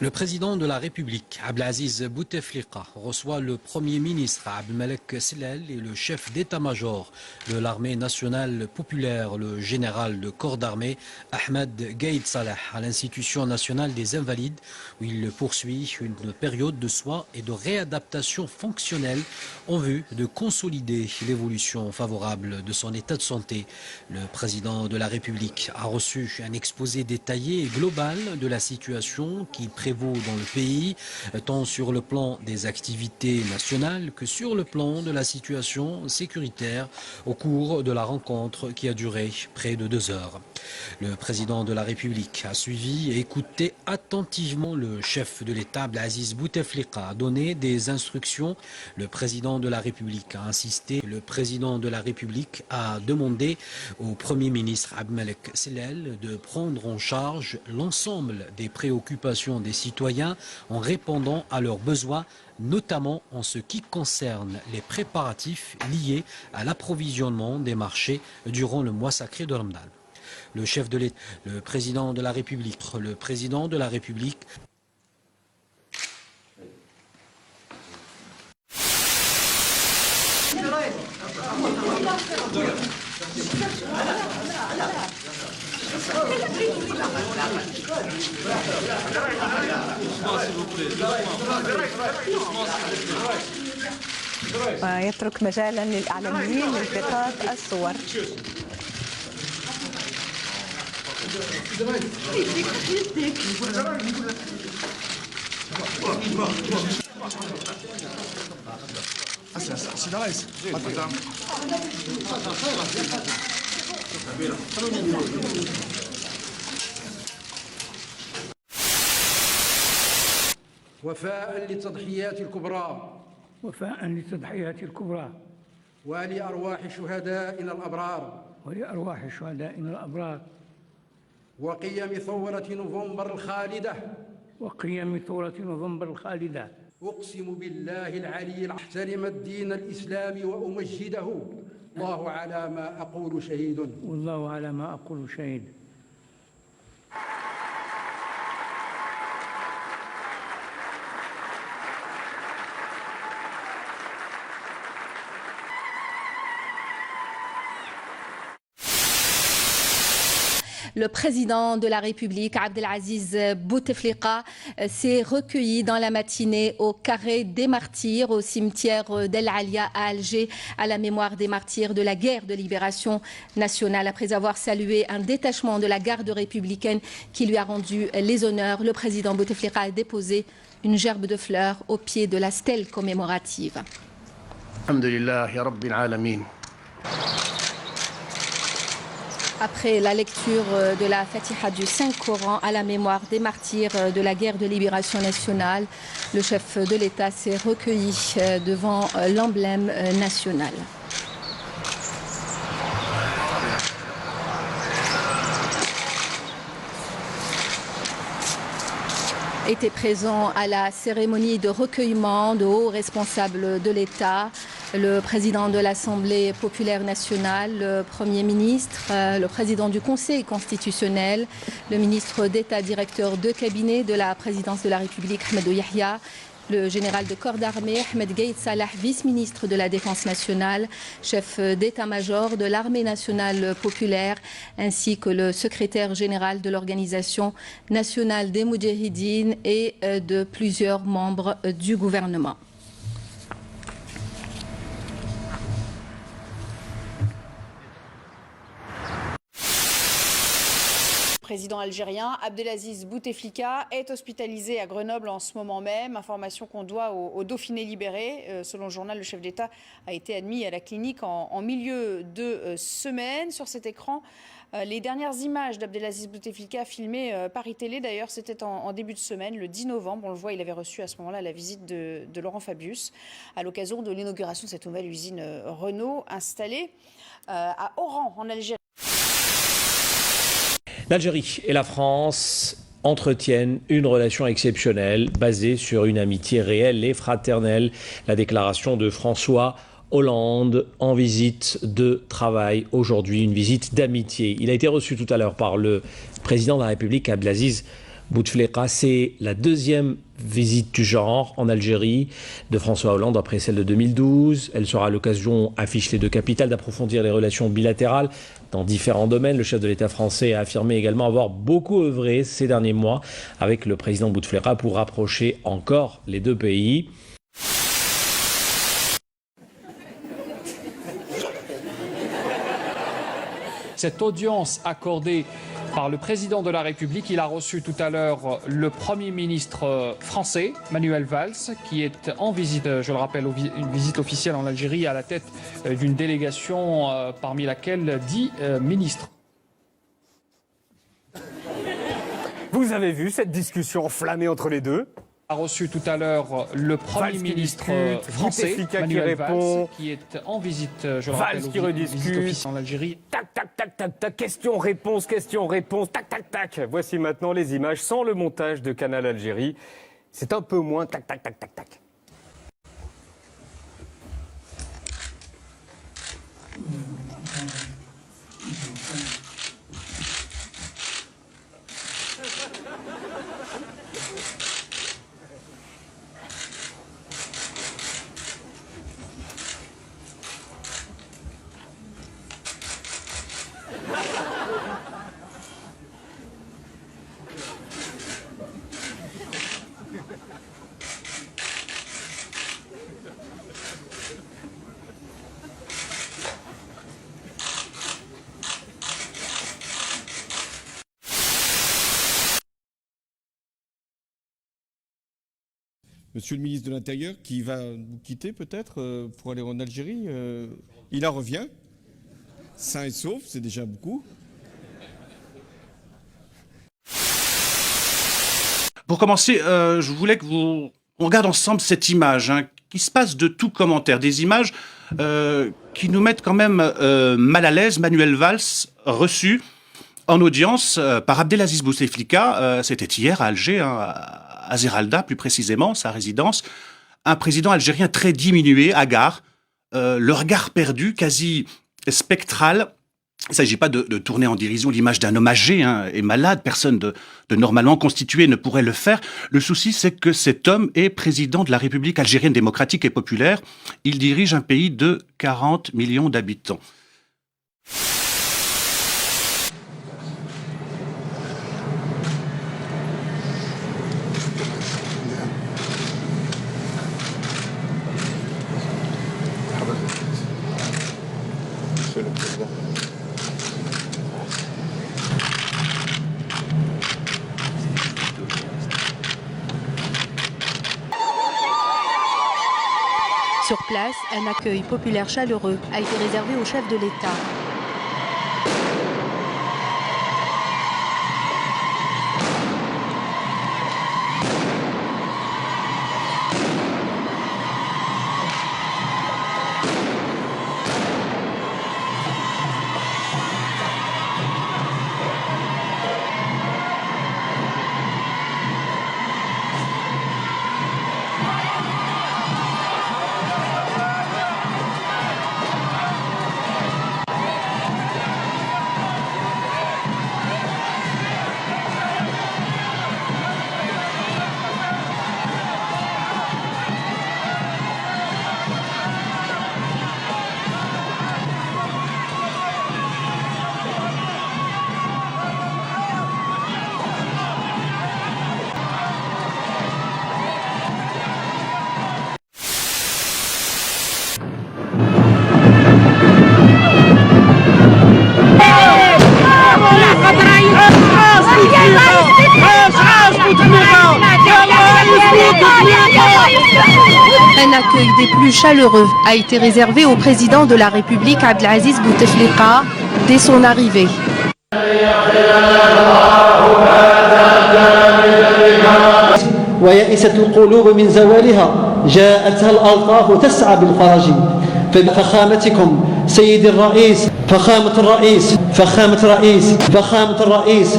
Le président de la République, Abdelaziz Bouteflika, reçoit le Premier ministre Abdelmalek Sellal et le chef d'état-major de l'armée nationale populaire, le général de corps d'armée Ahmed Gaïd Salah, à l'Institution nationale des Invalides, où il poursuit une période de soins et de réadaptation fonctionnelle en vue de consolider l'évolution favorable de son état de santé. Le président de la République a reçu un exposé détaillé et global de la situation qui prévaut dans le pays, tant sur le plan des activités nationales que sur le plan de la situation sécuritaire au cours de la rencontre qui a duré près de 2 heures. Le président de la République a suivi et écouté attentivement le chef de l'État, Abdelaziz Bouteflika, a donné des instructions. Le président de la République a insisté. Le président de la République a demandé au Premier ministre Abdelmalek Sellal de prendre en charge l'ensemble des préoccupations des citoyens en répondant à leurs besoins, notamment en ce qui concerne les préparatifs liés à l'approvisionnement des marchés durant le mois sacré de Ramadan. Le chef de l'État, le président de la République, ويترك مجالا للإعلاميين لالتقاط الصور. وفاء للتضحيات الكبرى ولأرواح شهدائنا الأبرار وقيم ثورة نوفمبر الخالدة أقسم بالله العلي أحترم الدين الإسلامي وأمجده والله على ما أقول شهيد. Le président de la République, Abdelaziz Bouteflika, s'est recueilli dans la matinée au carré des martyrs, au cimetière d'El Alia à Alger, à la mémoire des martyrs de la guerre de libération nationale. Après avoir salué un détachement de la garde républicaine qui lui a rendu les honneurs, le président Bouteflika a déposé une gerbe de fleurs au pied de la stèle commémorative. Alhamdulillahi Rabbil Alamin. Après la lecture de la Fatiha du Saint-Coran à la mémoire des martyrs de la guerre de libération nationale, le chef de l'État s'est recueilli devant l'emblème national. Était présent à la cérémonie de recueillement de hauts responsables de l'État, le président de l'Assemblée populaire nationale, le Premier ministre, le président du Conseil constitutionnel, le ministre d'État directeur de cabinet de la présidence de la République, Ahmed Yahya, le général de corps d'armée, Ahmed Gaïd Salah, vice-ministre de la Défense nationale, chef d'état-major de l'armée nationale populaire, ainsi que le secrétaire général de l'Organisation nationale des Moudjahidines et de plusieurs membres du gouvernement. Le président algérien Abdelaziz Bouteflika est hospitalisé à Grenoble en ce moment même. Information qu'on doit au Dauphiné libéré. Selon le journal, le chef d'État a été admis à la clinique en milieu de semaine. Sur cet écran, les dernières images d'Abdelaziz Bouteflika filmées par iTélé. D'ailleurs, c'était en début de semaine, le 10 novembre. On le voit, il avait reçu à ce moment-là la visite de Laurent Fabius à l'occasion de l'inauguration de cette nouvelle usine Renault installée à Oran, en Algérie. L'Algérie et la France entretiennent une relation exceptionnelle basée sur une amitié réelle et fraternelle. La déclaration de François Hollande en visite de travail aujourd'hui, une visite d'amitié. Il a été reçu tout à l'heure par le président de la République, Abdelaziz Bouteflika. C'est la deuxième visite du genre en Algérie de François Hollande après celle de 2012. Elle sera l'occasion, affiche les deux capitales, d'approfondir les relations bilatérales dans différents domaines. Le chef de l'État français a affirmé également avoir beaucoup œuvré ces derniers mois avec le président Bouteflika pour rapprocher encore les deux pays. Cette audience accordée par le président de la République, il a reçu tout à l'heure le Premier ministre français, Manuel Valls, qui est en visite, je le rappelle, une visite officielle en Algérie à la tête d'une délégation parmi laquelle 10 ministres. Vous avez vu cette discussion enflammée entre les deux? A reçu tout à l'heure le Premier ministre français, Manuel Valls, qui est en visite, je le rappelle, une visite officielle en Algérie. Tac, tac, tac, tac, tac, question-réponse, tac, tac, tac. Voici maintenant les images sans le montage de Canal Algérie. C'est un peu moins tac, tac, tac, tac, tac. Monsieur le ministre de l'Intérieur, qui va nous quitter peut-être pour aller en Algérie, il en revient, sain et sauf, c'est déjà beaucoup. Pour commencer, je voulais qu'on regarde ensemble cette image qui se passe de tout commentaire, des images qui nous mettent quand même mal à l'aise. Manuel Valls, reçu en audience par Abdelaziz Bouteflika, c'était hier à Alger, à Zeralda plus précisément, sa résidence, un président algérien très diminué, hagard, le regard perdu, quasi spectral. Il ne s'agit pas de tourner en dérision l'image d'un homme âgé et malade, personne de normalement constitué ne pourrait le faire. Le souci, c'est que cet homme est président de la République algérienne démocratique et populaire. Il dirige un pays de 40 millions d'habitants. Sur place, un accueil populaire chaleureux a été réservé au chef de l'État. Un accueil des plus chaleureux a été réservé au président de la République Abdelaziz Bouteflika dès son arrivée. ويئست القلوب من زوالها جاءتها الألطاف تسعى بالفرج ففخامتكم سيدي الرئيس فخامة الرئيس فخامة الرئيس فخامة الرئيس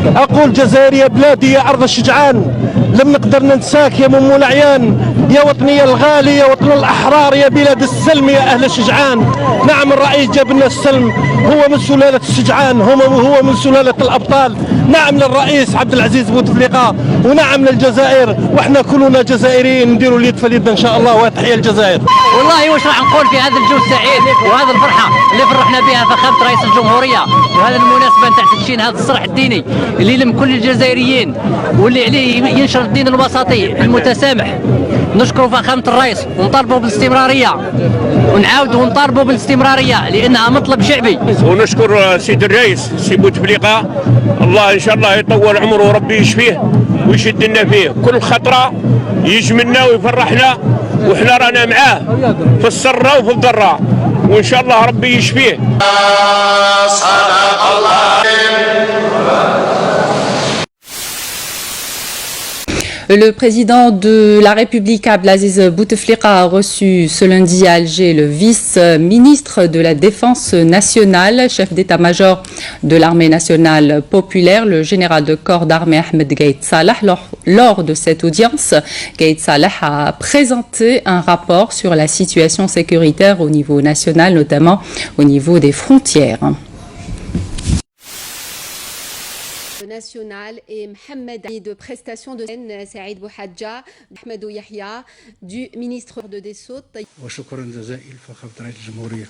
أقول جزائري يا بلادي يا أرض الشجعان، لم نقدر ننساك يا مم العيان، يا وطني الغالي يا وطن الأحرار، يا بلاد السلم يا أهل الشجعان. نعم الرئيس جاب لنا السلم، هو من سلالة الشجعان، هو من سلالة الأبطال. نعم للرئيس عبد العزيز بوتفليقة، ونعم للجزائر، وإحنا كلنا جزائريين نديروا اليد في اليد إن شاء الله. وتحية الجزائر. والله واش راح نقول في هذا الجو السعيد وهذه الفرحة اللي فرحنا بها فخامة رئيس الجمهورية، وهذه المناسبة نتاع تدشين هذا الصرح الديني اللي يلم كل الجزائريين واللي عليه ينشر الدين الوسطي المتسامح. نشكر فخامة الرئيس ونطالبوا بالاستمرارية، ونعاودوا ونطالبوا بالاستمرارية لأنها مطلب شعبي. ونشكر سيد الرئيس سي بوتفليقة، الله إن شاء الله يطول عمره وربي يشفيه ويشد لنا فيه كل خطرة، يجملنا ويفرحنا، وإحنا رانا معاه في السراء وفي الضراء، وإن شاء الله ربي يشفيه. صدق الله. Le président de la République, Abdelaziz Bouteflika, a reçu ce lundi à Alger le vice-ministre de la Défense nationale, chef d'état-major de l'armée nationale populaire, le général de corps d'armée Ahmed Gaïd Salah. Lors de cette audience, Gaïd Salah a présenté un rapport sur la situation sécuritaire au niveau national, notamment au niveau des frontières. National et Mohamed de prestation de Saïd Bouhadja, Ahmed Yahya du ministre de Dessau. وشكرا جزائي لفخامة رئيس الجمهورية.